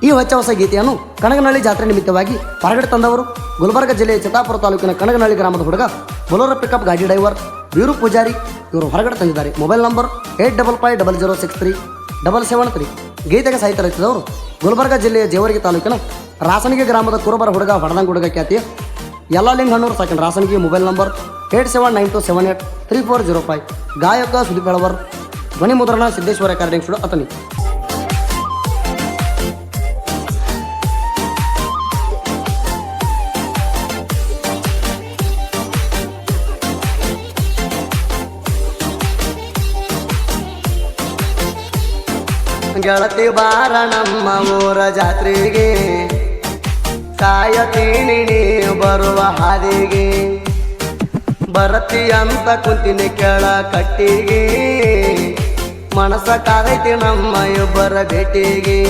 ಈ ಹೊಸ ಗೀತೆಯನ್ನು ಕನಗನಹಳ್ಳಿ ಜಾತ್ರೆ ನಿಮಿತ್ತವಾಗಿ ಹೊರಗಡೆ ತಂದವರು ಗುಲ್ಬರ್ಗ ಜಿಲ್ಲೆಯ ಚಿತ್ತಾಪುರ ತಾಲೂಕಿನ ಕನಗನಹಳ್ಳಿ ಗ್ರಾಮದ ಹುಡುಗ ಬೊಲೋರೋ ಪಿಕಪ್ ಗಾಡಿ ಡ್ರೈವರ್ ವೀರು ಪೂಜಾರಿ ಇವರು ಹೊರಗಡೆ ತಂದಿದ್ದಾರೆ. Mobile number 8550063773. ಗೀತೆಗೆ ಸಾಹಿತ್ಯ ರಚಿಸಿದವರು ಗುಲ್ಬರ್ಗ ಜಿಲ್ಲೆಯ ಜೇವರ್ಗಿ ತಾಲೂಕಿನ ರಾಸನಿಗೆ ಗ್ರಾಮದ ಕುರುಬರ ಹುಡುಗ ಹೊಡೆದಂಗ ಹುಡುಗ ಖ್ಯಾತಿಯ ಯಲ್ಲಾಲಿಂಗ ಹಣ್ಣೂರು ಸಾಕಿನ ರಾಸನಿಗೆ. Mobile number 8792783405. ಗಾಯಕ ಸುದೀಪ್ ಹೆಳವರ್. ಧ್ವನಿ ಮುದ್ರಣ ಸಿದ್ದೇಶ್ವರ ರೆಕಾರ್ಡಿಂಗ್ ಸ್ಟುಡಿಯೋ ಅತನಿ. ಗೆಳತಿ ಬಾರ ನಮ್ಮ ಊರ ಜಾತ್ರೆಗೆ, ಕಾಯತೀನಿ ನೀ ಬರುವ ಹಾದಿಗೆ, ಬರತಿ ಅಂತ ಕುಂತಿನಿ ಕೆಳ ಕಟ್ಟಿಗೆ, ಮನಸ ಕಾದೈತಿ ನಮ್ಮ ಇಬ್ಬರ ಭೇಟಿಗೆ.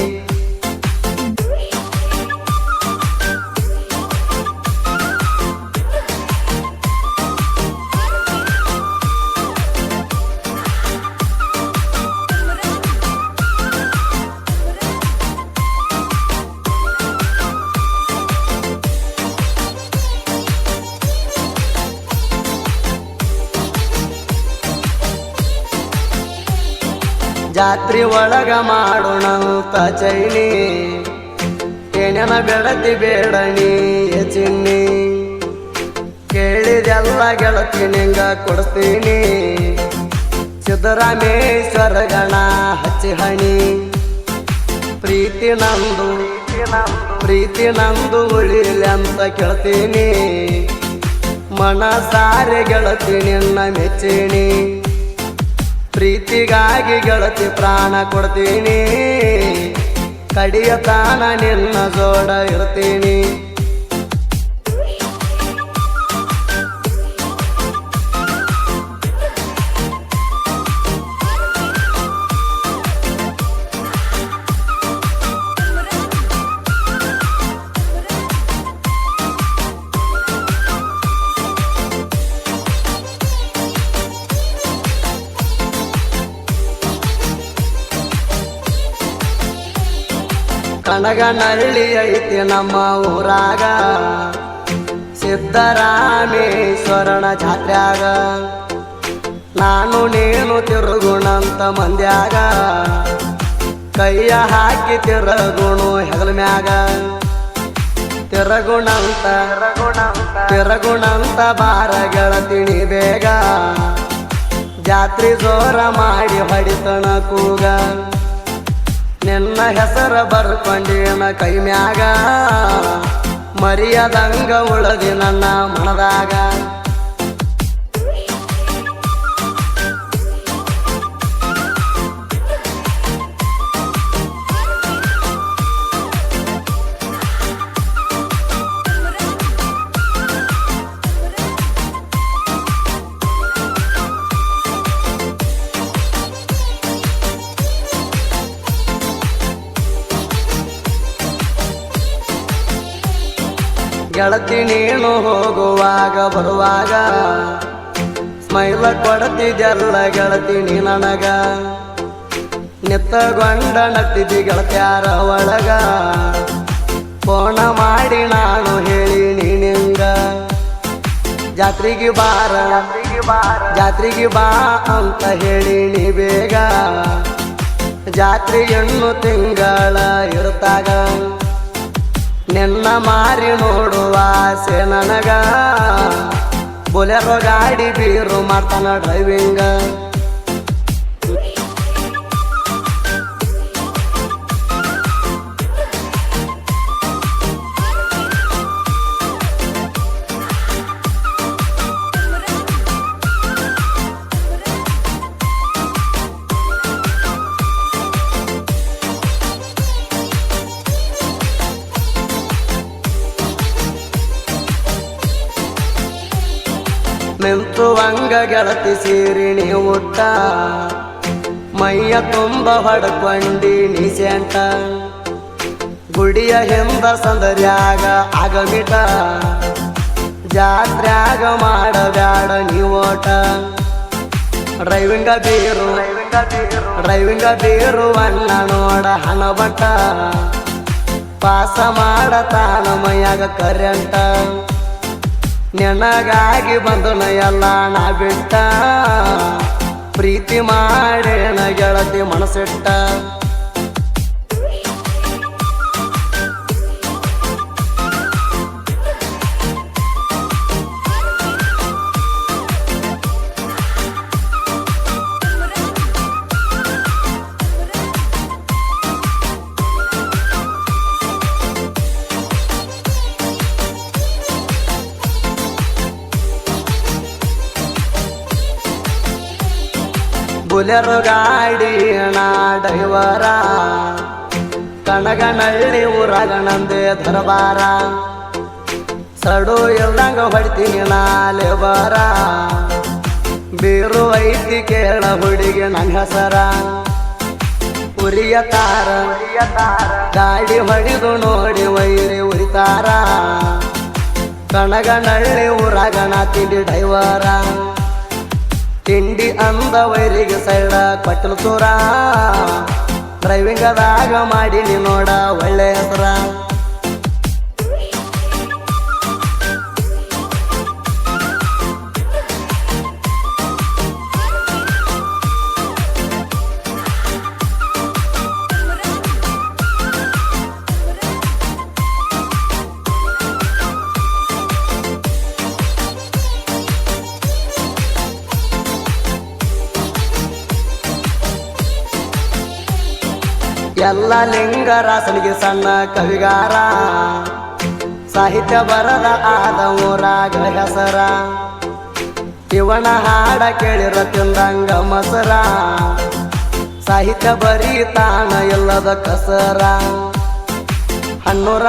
ಜಾತ್ರೆ ಒಳಗ ಮಾಡೋಣ ಚೈನಿ, ಏನೇನ ಬೆಳತಿ ಬೇಡಣಿ ಚಿನ್ನಿ, ಕೇಳಿದೆಲ್ಲ ಗೆಳತಿ ನಿಂಗ ಕೊಡ್ತೀನಿ, ಸಿದ್ದರಾಮೇಶ್ವರ ಗಣ ಹಚ್ಚಿ ಹಣಿ. ಪ್ರೀತಿ ನಂದು ಉಳಿಲಿ ಅಂತ ಕೇಳ್ತೀನಿ, ಮನಸಾರೆ ಗೆಳತಿ ನಿನ್ನ ಮೆಚ್ಚಿನಿ, ಪ್ರೀತಿಗಾಗಿ ಗೆಳತಿ ಪ್ರಾಣ ಕೊಡ್ತೀನಿ, ಕಡಿಯ ತಾನ ನಿನ್ನ ಜೋಡ ಇರ್ತೀನಿ. ಕನಗನಹಳ್ಳಿ ಐತಿ ನಮ್ಮ ಊರಾಗ, ಸಿದ್ದರಾಮೇಶ್ವರನ ಜಾತ್ರ್ಯಾಗ, ನಾನು ನೀನು ತಿರುಗುಣಂತ ಮಂದ್ಯಾಗ, ಕೈಯ ಹಾಕಿ ತಿರುಗುಣು ಹೆಗಲ ಮ್ಯಾಗ, ತಿರುಗುಣಂತ ಬಾರ ಗೆಳತಿಣಿ ಬೇಗ, ಜಾತ್ರೆ ಜೋರ ಮಾಡಿ ಹೊಡಿತನ ಕೂಗ, ನಿನ್ನ ಹೆಸರ ಬರ್ಕೊಂಡಿನ ಕೈ ಮ್ಯಾಗ, ಮರಿಯದಂಗ ಉಳದಿ ನನ್ನ ಮನದಾಗ. ಗೆಳತಿ ನೀನು ಹೋಗುವಾಗ ಬರುವಾಗ, ಸ್ಮೈಲ ಕೊಡ್ತಿದ್ದೆಲ್ಲ ಗೆಳತಿ ನೀ ನನಗ, ನಿತ್ತಗೊಂಡ ನತ್ತಿದ್ದಿ ಗೆಳತ್ಯಾರ ಒಳಗ, ಫೋನ ಮಾಡಿ ನಾನು ಹೇಳಿ ನಿಂಗ, ಜಾತ್ರೆಗೆ ಬಾ ಅಂತ ಹೇಳಿ ನೀ ಬೇಗ, ಜಾತ್ರೆ ಹೆಣ್ಣು ತಿಂಗಳ ಇರ್ತಾಗ, ನಿನ್ನ ಮಾರಿ ನೋಡುವ ಆಸೆ ನನಗ, ಬೊಲೆರೋ ಗಾಡಿ ಬೀರು ಮಾಡ್ತಾನ ಡ್ರೈವಿಂಗ. ನಿಂತುವಂಗ ಗೆಳತಿ ಸೀರಿಣಿ ಊಟ, ಮೈಯ ತುಂಬ ಹೊಡ್ಕೊಂಡಿ ನೀ ಸೆಂಟ, ಗುಡಿಯ ಹಿಂದ ಸಂದರ್ಯಾಗ ಆಗಮಿಟ, ಜಾತ್ರ್ಯಾಗ ಮಾಡಬ್ಯಾಡ ನೀ ಓಟ, ಡ್ರೈವಿಂಗ ಬೀರು ಅಣ್ಣ ನೋಡ ಹಣ ಬಟ್ಟ, ಪಾಸ ಮಾಡತಾನ ಮೈಯಾಗ ಕರೆಂಟ ನೆನಗಾಗಿ ಬಂದನ ಎಲ್ಲ ನಾ ಬಿಟ್ಟ ಪ್ರೀತಿ ಮಾಡೇನ ಗೆಳತಿ ಮನಸ್ಸಿಟ್ಟ ಬುಲೆರೋ ಗಾಡಿ ಡೈವರ ಕನಗನಹಳ್ಳಿ ಊರಾಗ ನಂದೇ ದರ್ಬಾರ ಸಡು ಇಲ್ದಂಗ ಹೊಡ್ತೀನಿ ನಾಲೆ ಬರ ಬೀರು ಐತಿ ಕೇಳ ಹುಡುಗಿ ನನ್ನ ಹೆಸರ ಉರಿಯತಾರ ಗಾಡಿ ಹೊಡಿದು ನೋಡಿ ವೈರಿ ಉರಿತಾರ ಕನಗನಹಳ್ಳಿ ಊರಾಗ ನಾ ತಿಂಡಿ ಡೈವರ ತಿಂಡಿ ಅಂದ ವೈರಿಗೆ ಸೈಡ ಕೊಟ್ಟಲು ತೂರ ಡ್ರೈವಿಂಗದಾಗ ಮಾಡೀನಿ ನೋಡ ಒಳ್ಳೆ ಹೆಸರ ಎಲ್ಲ ಲಿಂಗರಾಸನಿಗೆ ಸಣ್ಣ ಕವಿಗಾರ ಸಾಹಿತ್ಯ ಬರದ ಆದ ಊರಾಗ ಹೆಸರ ಇವನ ಹಾಡ ಕೇಳಿರ ತಿಂದಂಗ ಮಸರ ಸಾಹಿತ್ಯ ಬರೀತಾನ ಇಲ್ಲದ ಕಸರ ಹಣ್ಣೂರ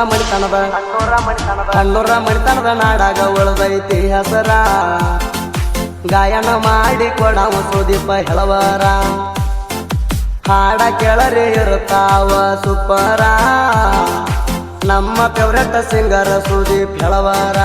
ಮಣಿತನದ ನಾಡಾಗ ಉಳ್ದೈತಿ ಹೆಸರ ಗಾಯನ ಮಾಡಿ ಕೊಡವ ಸುದೀಪ ಹೆಳವರ ಹಾಡ ಕೆಳರೆ ಇರುತ್ತಾವ ಸೂಪರ ನಮ್ಮ ಫೇವ್ರೆಟ್ ಸಿಂಗರ್ ಸುದೀಪ್ ಹೆಳವರ